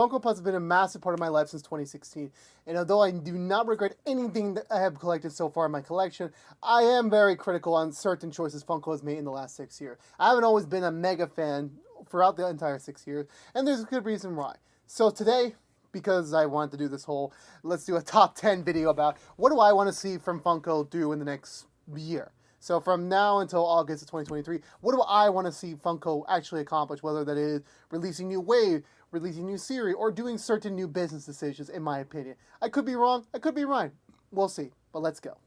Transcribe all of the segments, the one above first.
Funko Pops have been a massive part of my life since 2016, and although I do not regret anything that I have collected so far in my collection, I am very critical on certain choices Funko has made in the last 6 years. I haven't always been a mega fan throughout the entire 6 years, and there's a good reason why. So today, because I wanted to do this whole, let's do a top 10 video about what do I want to see from Funko do in the next year. So from now until August of 2023, what do I want to see Funko actually accomplish, whether that is releasing new wave, releasing new series, or doing certain new business decisions, in my opinion. I could be wrong, I could be right. We'll see, but let's go.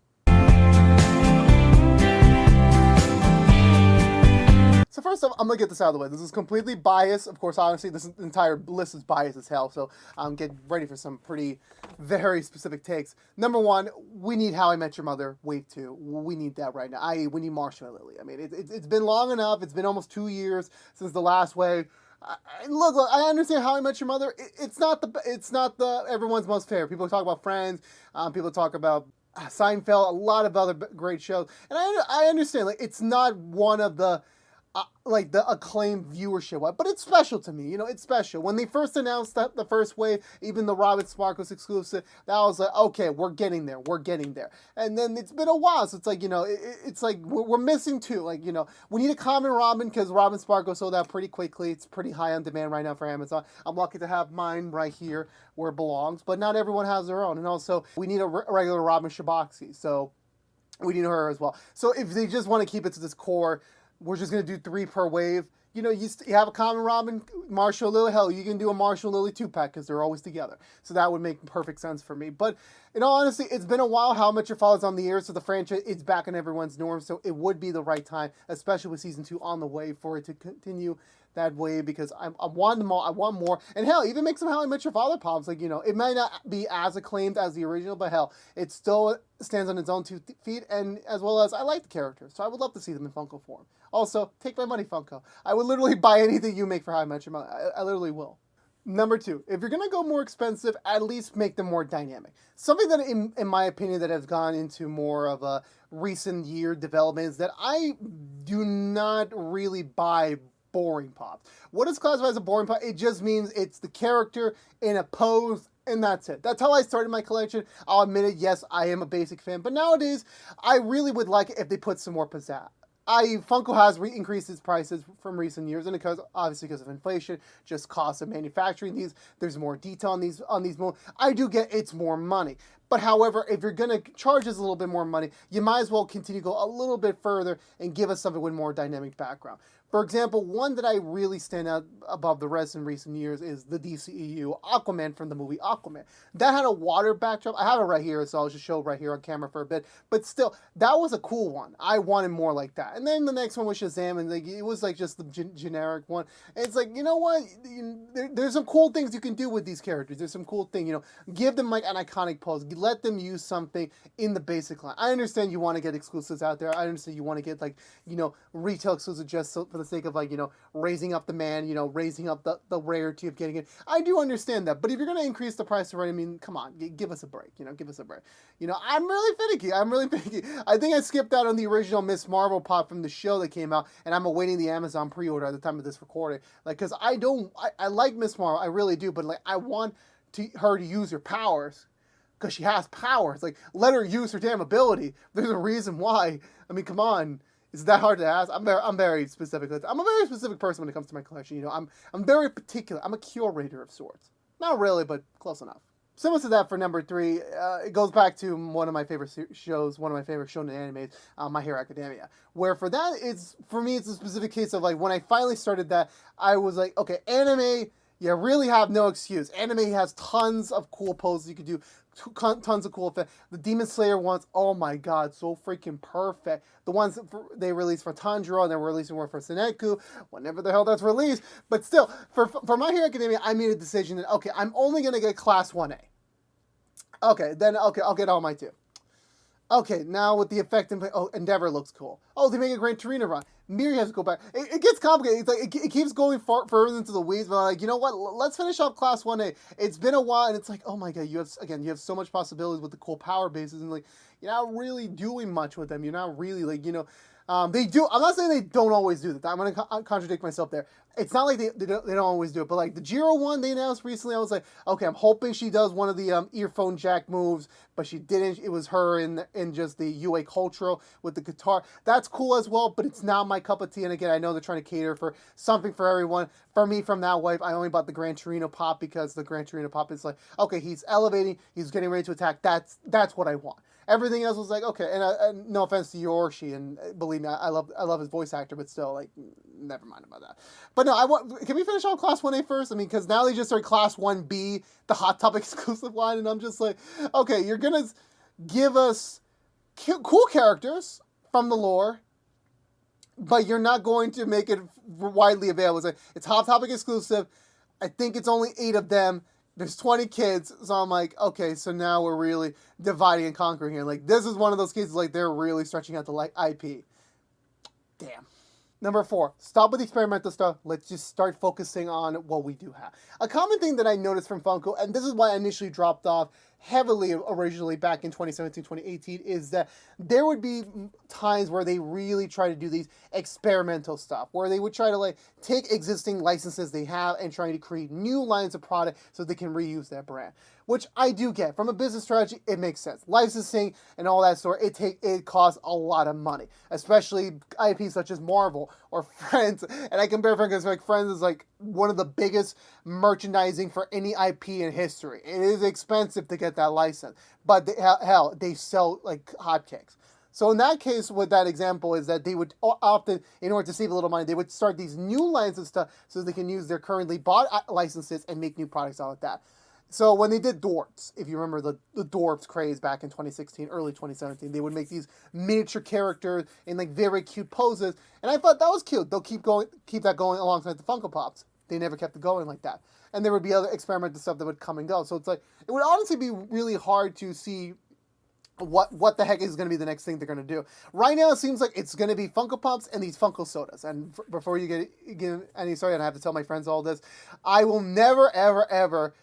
So first off, I'm going to get this out of the way. This is completely biased. Of course, honestly, this entire list is biased as hell, so get ready for some pretty, very specific takes. Number one, we need How I Met Your Mother Wave 2. We need that right now. We need Marshall and Lily. I mean, it's been long enough. It's been almost 2 years since the last wave. Look, I understand How I Met Your Mother. It's not the everyone's most favorite. People talk about Friends. People talk about Seinfeld. A lot of other great shows, and I understand. Like, it's not one of the like the acclaimed viewership, but it's special to me. You know, it's special. When they first announced that the first wave, even the Robin Sparkles exclusive, that was like, okay, we're getting there. And then it's been a while, so it's like, you know, it's like we're missing two. Like, you know, we need a common Robin because Robin Sparkles sold out pretty quickly. It's pretty high on demand right now for Amazon. I'm lucky to have mine right here where it belongs, but not everyone has their own. And also, we need a regular Robin Shabazz, so we need her as well. So if they just want to keep it to this core, we're just going to do 3 per wave. You know, you have a common Robin, Marshall, Lily. Hell, you can do a Marshall, Lily 2-pack because they're always together. So that would make perfect sense for me. But in all honesty, it's been a while. How Much Your Father's on the air, so the franchise is back in everyone's norm. So it would be the right time, especially with season 2 on the way, for it to continue that way, because I want them all. I want more. And hell, even make some How I Met Your Father pops. Like, you know, it might not be as acclaimed as the original, but hell, it still stands on its own 2 feet, and as well as I like the characters, so I would love to see them in Funko form. Also, take my money, Funko. I would literally buy anything you make for How I Met Your Mother. I literally will. Number 2, if you're going to go more expensive, at least make them more dynamic. Something that, in my opinion, that has gone into more of a recent year development is that I do not really buy boring pops. What is classified as a boring pop? It just means it's the character in a pose, and that's it. That's how I started my collection. I'll admit it, yes, I am a basic fan, but nowadays, I really would like it if they put some more pizzazz. Funko has increased its prices from recent years, and obviously because of inflation, just cost of manufacturing these. There's more detail on these. I do get it's more money, but however, if you're gonna charge us a little bit more money, you might as well continue to go a little bit further and give us something with more dynamic background. For example, one that I really stand out above the rest in recent years is the DCEU Aquaman from the movie Aquaman. That had a water backdrop. I have it right here, so I'll just show it right here on camera for a bit. But still, that was a cool one. I wanted more like that. And then the next one was Shazam, and like, it was like just the generic one. And it's like, you know what? There's some cool things you can do with these characters. There's some cool thing, you know, give them like an iconic pose. Let them use something in the basic line. I understand you want to get exclusives out there. I understand you want to get, like, you know, retail exclusives just for the sake of, like, you know, raising up the man, you know, raising up the rarity of getting it. I do understand that, but if you're going to increase the price already, I mean, come on, give us a break, you know, give us a break. You know, I'm really finicky. I think I skipped out on the original Miss Marvel pop from the show that came out, and I'm awaiting the Amazon pre-order at the time of this recording. Like, because I like Miss Marvel, I really do, but, like, I want her to use her powers, because she has powers. Like, let her use her damn ability. There's a reason why. I mean, come on. Is that hard to ask? I'm very specific. I'm a very specific person when it comes to my collection. You know, I'm very particular. I'm a curator of sorts. Not really, but close enough. Similar to that for number 3, it goes back to one of my favorite shows, one of my favorite shonen animes, My Hero Academia. Where for that, for me, it's a specific case of, like, when I finally started that, I was like, okay, anime, you really have no excuse. Anime has tons of cool poses you could do, tons of cool effects. The Demon Slayer ones, oh my god, so freaking perfect. The ones that they released for Tanjiro, and they're releasing one for Seneku, whenever the hell that's released. But still, for My Hero Academia, I made a decision that, okay, I'm only going to get Class 1A. Okay, then, okay, I'll get All Might 2. Okay, now with the effect, Endeavor looks cool. Oh, they make a Gran Torino run. Miri has to go back. It gets complicated. It's like it keeps going further into the weeds. But, like, you know what? Let's finish off Class 1A. It's been a while, and it's like, oh my god, you have so much possibilities with the cool power bases, and, like, you're not really doing much with them. You're not really, like, you know, They do. I'm not saying they don't always do that. I'm going to contradict myself there. It's not like they don't always do it. But like the Jiro one they announced recently, I was like, okay, I'm hoping she does one of the earphone jack moves, but she didn't. It was her in just the UA Cultural with the guitar. That's cool as well, but it's not my cup of tea. And again, I know they're trying to cater for something for everyone. For me, from that wife, I only bought the Gran Torino pop because the Gran Torino pop is like, okay, he's elevating, he's getting ready to attack. That's what I want. Everything else was like, okay, and no offense to Yoshi, and believe me, I love his voice actor, but still, like, never mind about that. But no, can we finish on Class 1A first? I mean, because now they just started Class 1B, the Hot Topic exclusive line, and I'm just like, okay, you're gonna give us cool characters from the lore, but you're not going to make it widely available. It's Hot Topic exclusive. I think it's only 8 of them. There's 20 kids, so I'm like, okay, so now we're really dividing and conquering here. Like, this is one of those cases, like, they're really stretching out the IP. Damn. Number 4, stop with the experimental stuff. Let's just start focusing on what we do have. A common thing that I noticed from Funko, and this is why I initially dropped off heavily originally back in 2017, 2018, is that there would be times where they really try to do these experimental stuff, where they would try to like take existing licenses they have and try to create new lines of product so they can reuse that brand, which I do get. From a business strategy, it makes sense. Licensing and all that sort, it costs a lot of money, especially IPs such as Marvel or Friends. And I compare Friends because like Friends is like one of the biggest merchandising for any IP in history. It is expensive to get that license, but they sell like hotcakes. So in that case, with that example, is that they would often, in order to save a little money, they would start these new lines of stuff so they can use their currently bought licenses and make new products out of that. So when they did Dwarfs, if you remember the Dwarfs craze back in 2016, early 2017, they would make these miniature characters in like very cute poses, and I thought that was cute. They'll keep that going alongside the Funko Pops. They never kept it going like that. And there would be other experimental stuff that would come and go. So it's like, it would honestly be really hard to see what the heck is going to be the next thing they're going to do. Right now, it seems like it's going to be Funko Pops and these Funko sodas. And before you get any sorry, and I have to tell my friends all this, I will never, ever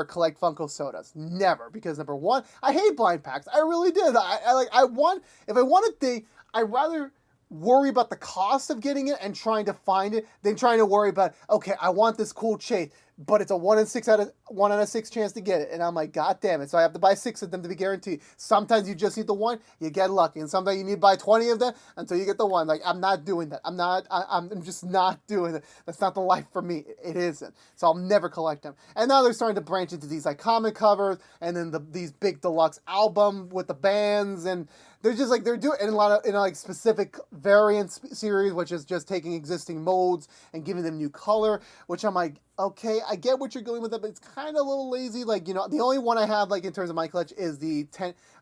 collect Funko sodas. Never. Because number one, I hate blind packs. I really did. If I want a thing, I'd rather worry about the cost of getting it and trying to find it than trying to worry about, okay, I want this cool chase, but it's a 1 out of 6 chance to get it. And I'm like, God damn it. So I have to buy 6 of them to be guaranteed. Sometimes you just need the one, you get lucky. And sometimes you need to buy 20 of them until you get the one. Like, I'm not doing that. I'm just not doing it. That's not the life for me. It isn't. So I'll never collect them. And now they're starting to branch into these like comic covers and then these big deluxe album with the bands, and they're just like, they're doing in a lot of, like specific variant series, which is just taking existing molds and giving them new color, which I'm like, okay, I get what you're going with it, but it's kind of a little lazy. Like, you know, the only one I have like in terms of my collection is the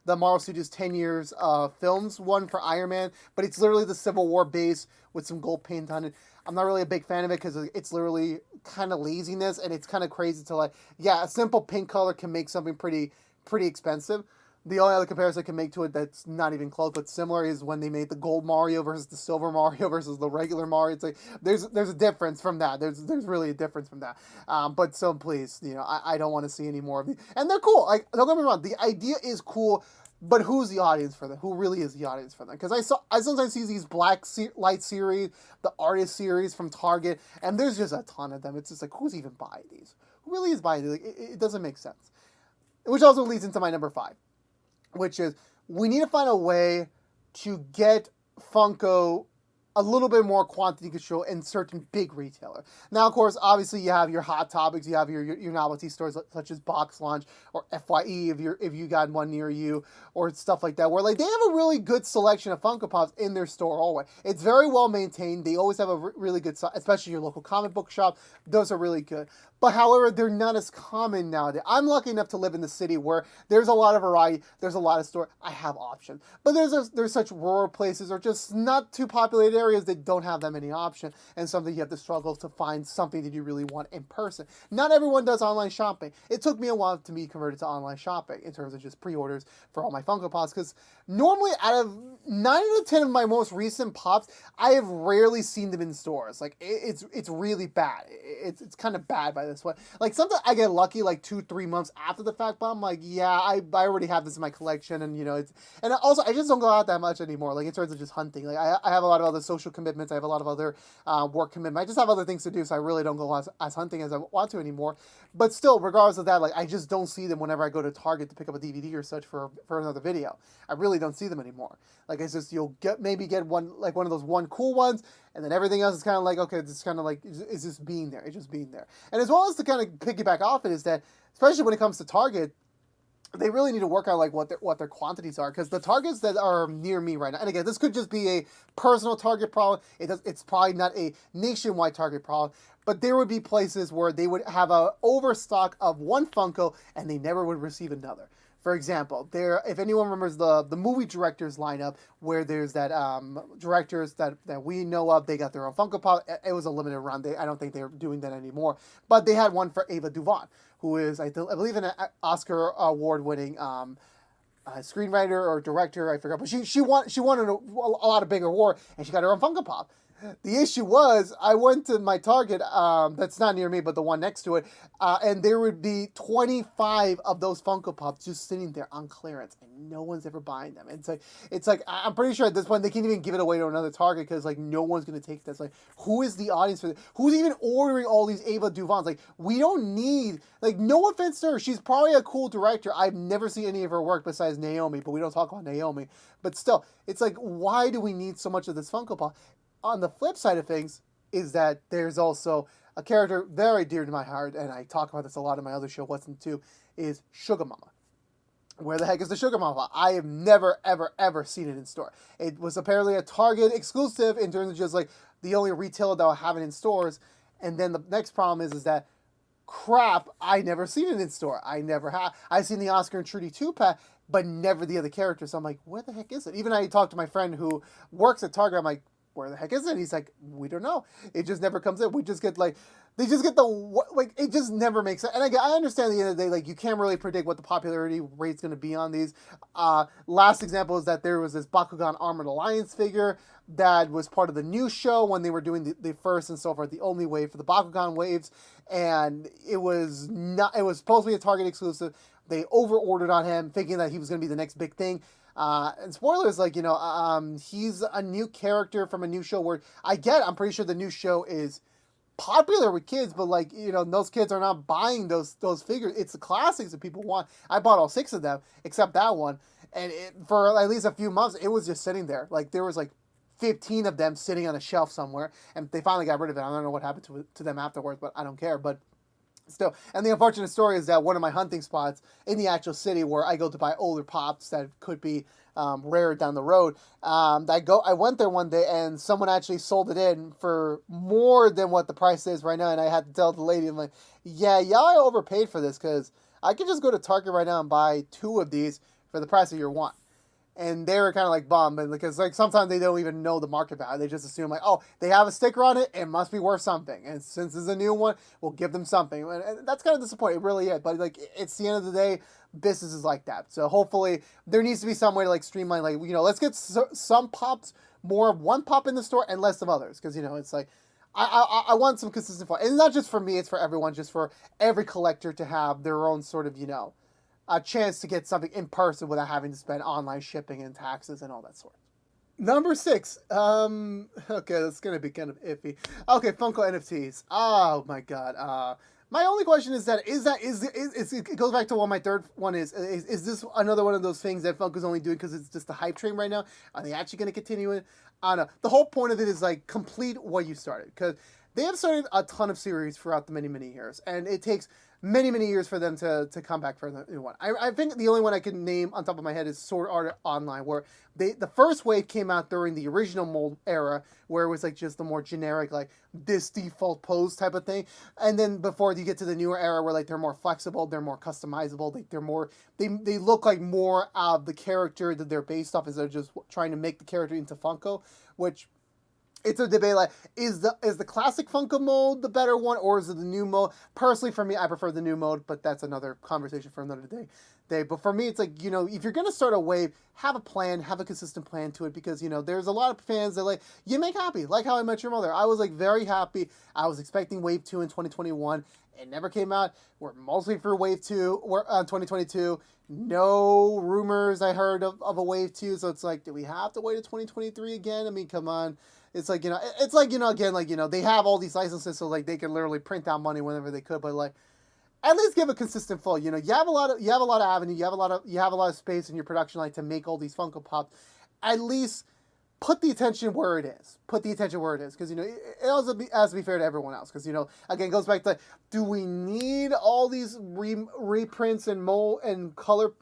Marvel Studios 10 years films one for Iron Man, but it's literally the Civil War base with some gold paint on it. I'm not really a big fan of it because it's literally kind of laziness, and it's kind of crazy to like, yeah, a simple pink color can make something pretty expensive. The only other comparison I can make to it that's not even close but similar is when they made the gold Mario versus the silver Mario versus the regular Mario. It's like there's a difference from that. There's really a difference from that. But so please, you know, I don't want to see any more of these. And they're cool. Like, don't get me wrong, the idea is cool, but who's the audience for them? Who really is the audience for them? Because I sometimes see these Black Light series, the Artist series from Target, and there's just a ton of them. It's just like, who's even buying these? Who really is buying these? Like, it doesn't make sense. Which also leads into my number 5. Which is, we need to find a way to get Funko a little bit more quantity control in certain big retailers. Now, of course, obviously you have your Hot Topics, you have your novelty stores such as Box Lunch or FYE if you got one near you, or stuff like that, where like they have a really good selection of Funko Pops in their store always. It's very well maintained. They always have a really good, especially your local comic book shop. Those are really good. But however, they're not as common nowadays. I'm lucky enough to live in the city where there's a lot of variety, there's a lot of store. I have options. But there's such rural places or just not too populated areas that don't have that many options, and something you have to struggle to find something that you really want in person. Not everyone does online shopping. It took me a while to be converted to online shopping in terms of just pre-orders for all my Funko Pops, because normally out of 9 out of 10 of my most recent Pops, I have rarely seen them in stores. Like, it's really bad. It's kind of bad by this point. Like, sometimes I get lucky, like 2-3 months after the fact, but I'm like, yeah, I already have this in my collection, and it's, and also I just don't go out that much anymore. Like, in terms of just hunting, like I have a lot of other social commitments, I have a lot of other work commitments. I just have other things to do, so I really don't go as hunting as I want to anymore. But still, regardless of that, like, I just don't see them whenever I go to Target to pick up a DVD or such for another video. I really don't see them anymore. Like, it's just, you'll maybe get one, like one of those one cool ones, and then everything else is kind of like, okay, it's kind of like, it's just being there. It's just being there. And as well as to kind of piggyback off it is that, especially when it comes to Target, they really need to work on like what their quantities are, because the Targets that are near me right now, and again, this could just be a personal Target problem. It's probably not a nationwide Target problem, but there would be places where they would have a overstock of one Funko and they never would receive another. For example, if anyone remembers the movie directors lineup, where there's that directors that we know of, they got their own Funko Pop. It was a limited run. I don't think they're doing that anymore. But they had one for Ava DuVaughn, who is, I believe, an Oscar award-winning screenwriter or director. I forgot, but she won a lot of big award, and she got her own Funko Pop. The issue was, I went to my Target, that's not near me, but the one next to it, and there would be 25 of those Funko Pops just sitting there on clearance, and no one's ever buying them. It's like I'm pretty sure at this point they can't even give it away to another Target, because like no one's gonna take this. Like, who is the audience for this? Who's even ordering all these Ava DuVaughns? Like, we don't need, like, no offense to her, she's probably a cool director. I've never seen any of her work besides Naomi, but we don't talk about Naomi. But still, it's like, why do we need so much of this Funko Pop? On the flip side of things is that there's also a character very dear to my heart, and I talk about this a lot in my other show, What's in Two, is Sugar Mama. Where the heck is the Sugar Mama? I have never, ever, ever seen it in store. It was apparently a Target exclusive in terms of just like the only retailer that will have it in stores. And then the next problem is that, crap, I never seen it in store. I never have. I've seen the Oscar and Trudy 2-pack, but never the other characters. So I'm like, where the heck is it? Even I talked to my friend who works at Target. I'm like, where the heck is it? He's like, we don't know. It just never comes in. We just get like, they just get it just never makes sense. And I understand at the end of the day, like, you can't really predict what the popularity rate's going to be on these. Last example is that there was this Bakugan Armored Alliance figure that was part of the new show when they were doing the first and so forth, the only wave for the Bakugan waves. And it was supposed to be a Target exclusive. They over-ordered on him, thinking that he was going to be the next big thing. And spoilers, like, he's a new character from a new show where I'm pretty sure the new show is popular with kids, but like, those kids are not buying those figures. It's the classics that people want. I bought all 6 of them, except that one. And for at least a few months, it was just sitting there. Like, there was like 15 of them sitting on a shelf somewhere, and they finally got rid of it. I don't know what happened to them afterwards, but I don't care. But still, and the unfortunate story is that one of my hunting spots in the actual city where I go to buy older pops that could be rare down the road, I went there one day and someone actually sold it in for more than what the price is right now, and I had to tell the lady, I'm like, yeah, I overpaid for this, because I could just go to Target right now and buy 2 of these for the price of your one. And they were kind of like bummed, because like sometimes they don't even know the market value. They just assume like, oh, they have a sticker on it, it must be worth something. And since it's a new one, we'll give them something. And that's kind of disappointing, it really is. But like, it's the end of the day, business is like that. So hopefully there needs to be some way to like streamline, like, let's get some pops, more of one pop in the store and less of others. Because, it's like, I want some consistent fun. And it's not just for me, it's for everyone, just for every collector to have their own sort of, a chance to get something in person without having to spend online shipping and taxes and all that sort. Number 6. Okay, that's gonna be kind of iffy. Okay, Funko NFTs. Oh my god. My only question is it goes back to what my third one is. Is this another one of those things that Funko's only doing because it's just the hype train right now? Are they actually going to continue it? I don't know. The whole point of it is like complete what you started, because they have started a ton of series throughout the many, many years, and it takes many, many years for them to come back for the new one. I think the only one I can name on top of my head is Sword Art Online, where the first wave came out during the original mold era, where it was like just the more generic, like this default pose type of thing. And then before you get to the newer era where like they're more flexible, they're more customizable, like they look like more of the character that they're based off, instead of just trying to make the character into Funko, which it's a debate. Like, is the classic Funko mode the better one, or is it the new mode? Personally, for me, I prefer the new mode, but that's another conversation for another day. But for me, it's like, if you're gonna start a wave, have a plan, have a consistent plan to it, because there's a lot of fans that like you make happy, like How I Met Your Mother. I was like very happy. I was expecting Wave 2 in 2021. It never came out. We're mostly for Wave 2. We're 2022. No rumors I heard of a Wave 2. So it's like, do we have to wait to 2023 again? I mean, come on. It's like, again, like, they have all these licenses, so like they can literally print out money whenever they could, but like, at least give a consistent flow. You have a lot of avenue, you have a lot of space in your production line to make all these Funko Pops. At least put the attention where it is. Because it also has to be fair to everyone else. Because again, it goes back to, do we need all these reprints and mold and color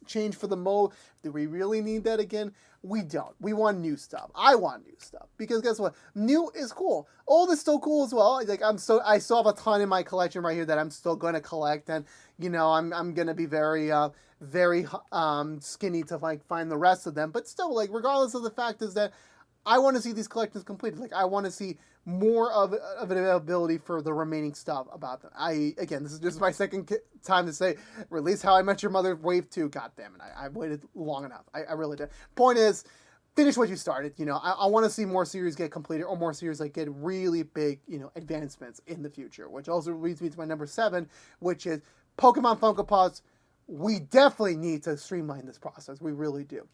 change for the mold? Do we really need that again? We don't. We want new stuff. I want new stuff, because guess what? New is cool. Old is still cool as well. Like, I still have a ton in my collection right here that I'm still gonna collect, and I'm gonna be very skinny to like find the rest of them. But still, like, regardless of the fact is that I want to see these collections completed. Like, I want to see more of an availability for the remaining stuff about them. Again, this is just my second time to say, release How I Met Your Mother Wave 2. God damn it. I've waited long enough. I really did. Point is, finish what you started. I want to see more series get completed, or more series like get really big, advancements in the future, which also leads me to my number 7, which is Pokemon Funko Pops. We definitely need to streamline this process. We really do.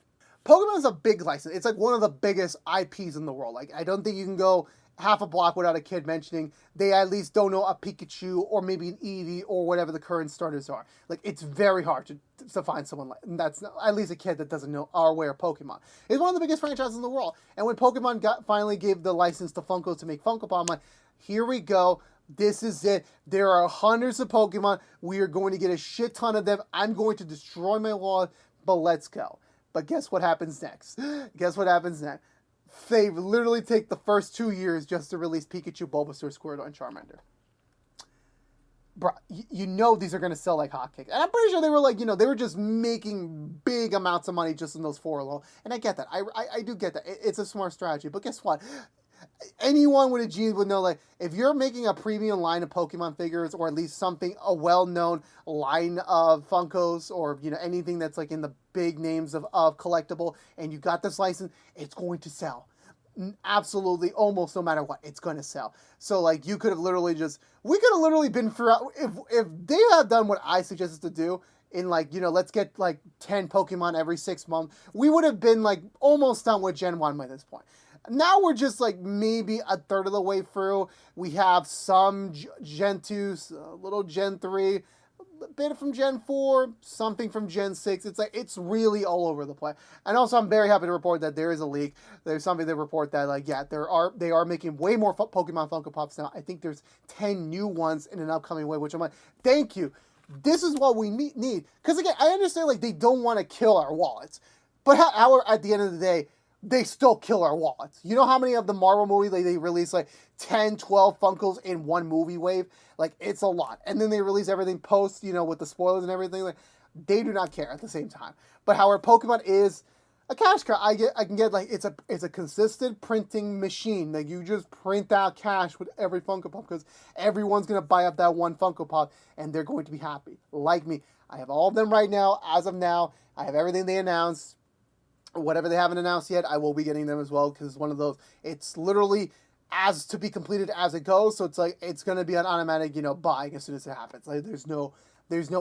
Pokemon is a big license. It's like one of the biggest IPs in the world. Like, I don't think you can go half a block without a kid mentioning they at least don't know a Pikachu or maybe an Eevee or whatever the current starters are. Like, it's very hard to find someone like that's not, at least a kid that doesn't know our way of Pokemon. It's one of the biggest franchises in the world. And when Pokemon finally gave the license to Funko to make Funko Pop, I'm like, here we go. This is it. There are hundreds of Pokemon. We are going to get a shit ton of them. I'm going to destroy my wallet, but let's go. But guess what happens next? They literally take the first 2 years just to release Pikachu, Bulbasaur, Squirtle, and Charmander. Bruh, these are going to sell like hotcakes. And I'm pretty sure they were like, they were just making big amounts of money just in those 4 alone. And I get that. I do get that. It's a smart strategy. But guess what? Anyone with a genius would know, like, if you're making a premium line of Pokemon figures, or at least a well-known line of Funkos, or, anything that's like in the big names of collectible, and you got this license, it's going to sell. Absolutely, almost no matter what, it's going to sell. So, like, we could have literally been throughout, if they had done what I suggested to do, in like, let's get like 10 Pokemon every 6 months, we would have been like almost done with Gen 1 by this point. Now we're just like maybe a third of the way through. We have some Gen 2, a little Gen 3, a bit from Gen 4, something from Gen 6. It's like, it's really all over the place. And also, I'm very happy to report that there is a leak. There's something to report that, like, yeah, they are making way more Pokemon Funko Pops now. I think there's 10 new ones in an upcoming wave, which I'm like, thank you. This is what we need. Because again, I understand, like, they don't want to kill our wallets. But at the end of the day, they still kill our wallets. You know how many of the Marvel movies, like, they release like 10, 12 Funkos in one movie wave? Like, it's a lot. And then they release everything post, with the spoilers and everything. Like, they do not care at the same time. But however, Pokemon is a cash cow. I can get, like, it's a consistent printing machine. Like, you just print out cash with every Funko Pop, because everyone's going to buy up that one Funko Pop, and they're going to be happy. Like me. I have all of them right now. As of now, I have everything they announced. Whatever they haven't announced yet, I will be getting them as well, because it's one of those, it's literally as to be completed as it goes, so it's like, it's going to be an automatic, buying as soon as it happens. Like, there's no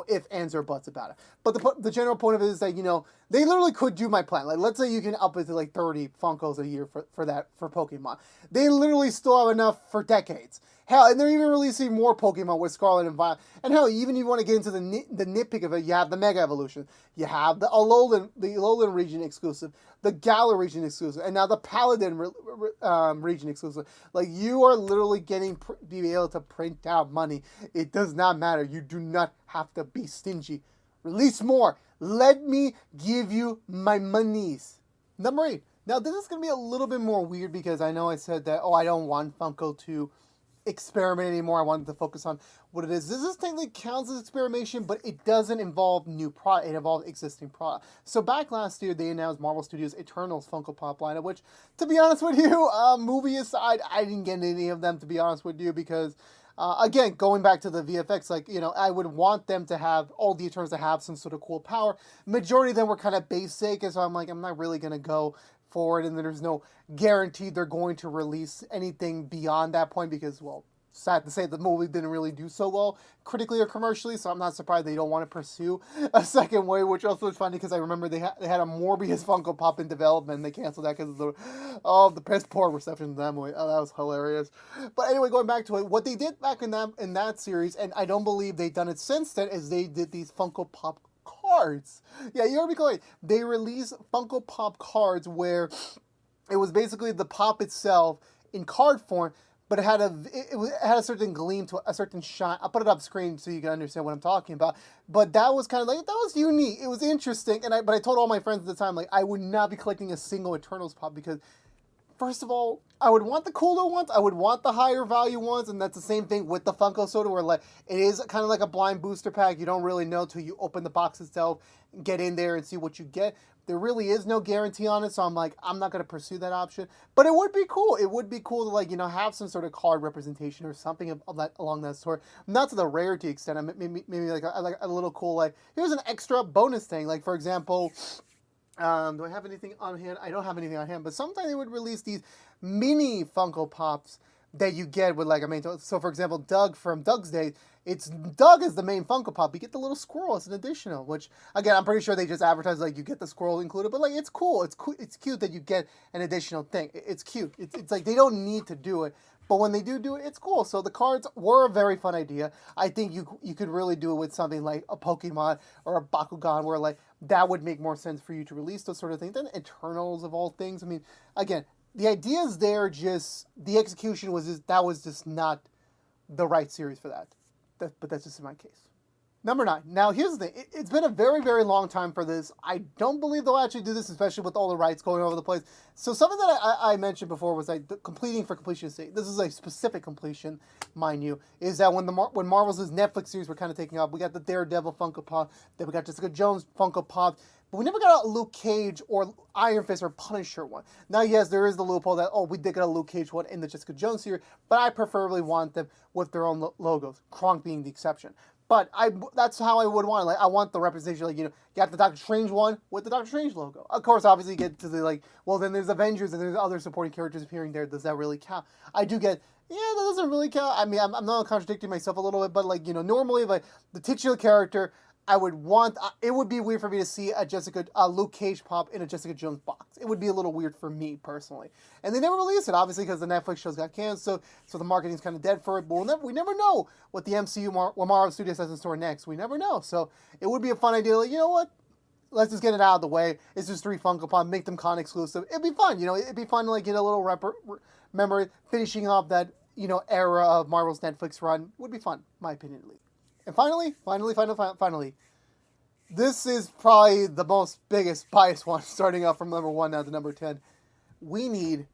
ifs, ands, or buts about it. But the general point of it is that, they literally could do my plan. Like, let's say you can up it to like 30 Funkos a year for Pokemon. They literally still have enough for decades. Hell, and they're even releasing more Pokemon with Scarlet and Violet. And hell, even if you want to get into the nitpick of it, you have the Mega Evolution. You have the Alolan region exclusive, the Galar region exclusive, and now the Paladin region exclusive. Like, you are literally be able to print out money. It does not matter. You do not have to be stingy. Release more. Let me give you my monies. Number 8. Now, this is going to be a little bit more weird, because I know I said that, I don't want Funko to experiment anymore. I wanted to focus on what it is. This technically counts as experimentation, but it doesn't involve new product. It involves existing product. So back last year, they announced Marvel Studios' Eternals Funko Pop lineup, which, to be honest with you, movie aside, I didn't get any of them, to be honest with you, because again, going back to the VFX, like, you know, I would want them to have, all the Eternals to have some sort of cool power. Majority of them were kind of basic, and so I'm like, I'm not really going to go forward, and there's no guarantee they're going to release anything beyond that point because, well, sad to say, the movie didn't really do so well critically or commercially, so I'm not surprised they don't want to pursue a second wave, which also is funny because I remember they had a Morbius Funko Pop in development, and they canceled that because of the piss poor reception to that movie. Oh, that was hilarious. But anyway, going back to it, what they did back in that series, and I don't believe they've done it since then, is they did these Funko Pop cards. Yeah, you heard me correctly. They released Funko Pop cards where it was basically the pop itself in card form, but it had a certain gleam to a certain shine. I'll put it up screen so you can understand what I'm talking about. But that was kind of like, that was unique. It was interesting, but I told all my friends at the time, like, I would not be collecting a single Eternals pop because, first of all, I would want the cooler ones. I would want the higher value ones, and that's the same thing with the Funko Soda, where like it is kind of like a blind booster pack. You don't really know till you open the box itself, get in there, and see what you get. There really is no guarantee on it, so I'm like, I'm not going to pursue that option. But it would be cool. It would be cool to, like, you know, have some sort of card representation or something of that, along that sort. Not to the rarity extent. Maybe like a little cool, like, here's an extra bonus thing. Like, for example, do I have anything on hand? I don't have anything on hand, but sometimes they would release these mini Funko Pops that you get with, like, I mean, so for example, Doug from Doug's Day, it's Doug is the main Funko Pop. You get the little squirrel as an additional, which, again, I'm pretty sure they just advertise, like, you get the squirrel included, but, like, it's cool. It's cool. It's cute that you get an additional thing. It's cute. It's like they don't need to do it, but when they do it, it's cool. So the cards were a very fun idea. I think you could really do it with something like a Pokemon or a Bakugan, where, like, that would make more sense for you to release those sort of things. Then Eternals, of all things. I mean, again, the idea is there, just the execution was just not the right series for that. But that's just in my case. Number 9. Now, here's the thing. It's been a very, very long time for this. I don't believe they'll actually do this, especially with all the rights going over the place. So something that I mentioned before was like completing for completion's sake. This is a specific completion, mind you, is that when Marvel's Netflix series were kind of taking off, we got the Daredevil Funko Pop, then we got Jessica Jones Funko Pop, but we never got a Luke Cage or Iron Fist or Punisher one. Now, yes, there is the loophole that, we did get a Luke Cage one in the Jessica Jones series, but I preferably want them with their own logos, Kronk being the exception. But that's how I would want it. Like, I want the representation, like, you know, you got the Doctor Strange one with the Doctor Strange logo. Of course, obviously, you get to the, like, well, then there's Avengers and there's other supporting characters appearing there. Does that really count? I do get, yeah, that doesn't really count. I mean, I'm not contradicting myself a little bit, but, like, you know, normally, like, the titular character, I would want, it would be weird for me to see a Luke Cage pop in a Jessica Jones box. It would be a little weird for me, personally. And they never released it, obviously, because the Netflix shows got canceled, so the marketing's kind of dead for it. But we never know what the MCU, what Marvel Studios has in store next. We never know. So it would be a fun idea, like, you know what? Let's just get it out of the way. It's just 3 Funko Pop, make them con exclusive. It'd be fun, you know. It'd be fun to, like, get a little memory, finishing off that, you know, era of Marvel's Netflix run. Would be fun, my opinion, at least. And finally, this is probably the most biggest bias one, starting off from number 1 now to number 10. We need,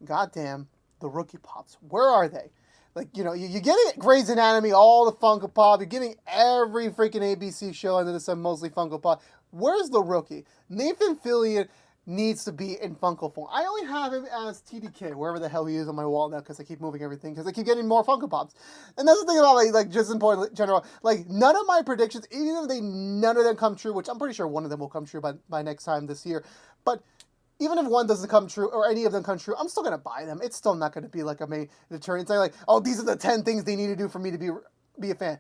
goddamn, the rookie pops. Where are they? Like, you know, you're getting Grey's Anatomy, all the Funko Pop. You're getting every freaking ABC show under the sun, mostly Funko Pop. Where's the rookie? Nathan Fillion needs to be in Funko form. I only have him as TDK, wherever the hell he is on my wall now, because I keep moving everything, because I keep getting more Funko Pops. And that's the thing about, like just in point general, like, none of my predictions, even if none of them come true, which I'm pretty sure one of them will come true by next time this year, but even if one doesn't come true, or any of them come true, I'm still going to buy them. It's still not going to be like a main deterrent. It's not like, oh, these are the 10 things they need to do for me to be a fan.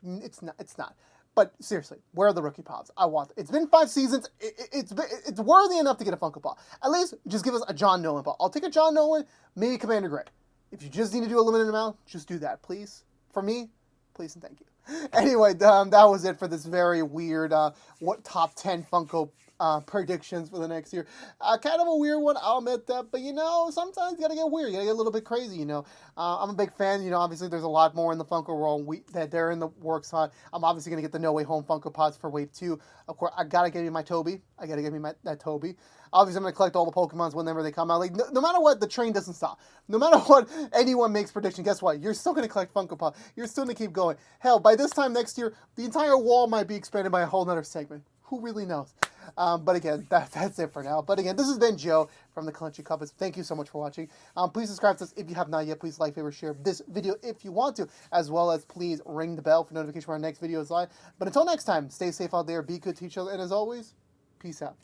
It's not. But seriously, where are the rookie pops? I want them. It's been 5 seasons. It's worthy enough to get a Funko Pop. At least just give us a John Nolan pop. I'll take a John Nolan, maybe Commander Gray. If you just need to do a limited amount, just do that, please. For me, please and thank you. Anyway, that was it for this very weird top 10 Funko predictions for the next year. Kind of a weird one, I'll admit that. But, sometimes you gotta get weird. You gotta get a little bit crazy, I'm a big fan. Obviously there's a lot more in the Funko world that they're in the works on. I'm obviously gonna get the No Way Home Funko Pops for Wave 2. Of course, I gotta give me my Toby. I gotta give me that Toby. Obviously, I'm gonna collect all the Pokemons whenever they come out. Like, no matter what, the train doesn't stop. No matter what anyone makes prediction, guess what? You're still gonna collect Funko Pop. You're still gonna keep going. Hell, by this time next year, the entire wall might be expanded by a whole nother segment. Who really knows? But again, that's it for now. But again, this has been Joe from the Collection Compass. Thank you so much for watching. Please subscribe to us if you have not yet. Please like, favorite, share this video if you want to, as well as please ring the bell for notification when our next video is live. But until next time, stay safe out there, be good to each other, and as always, peace out.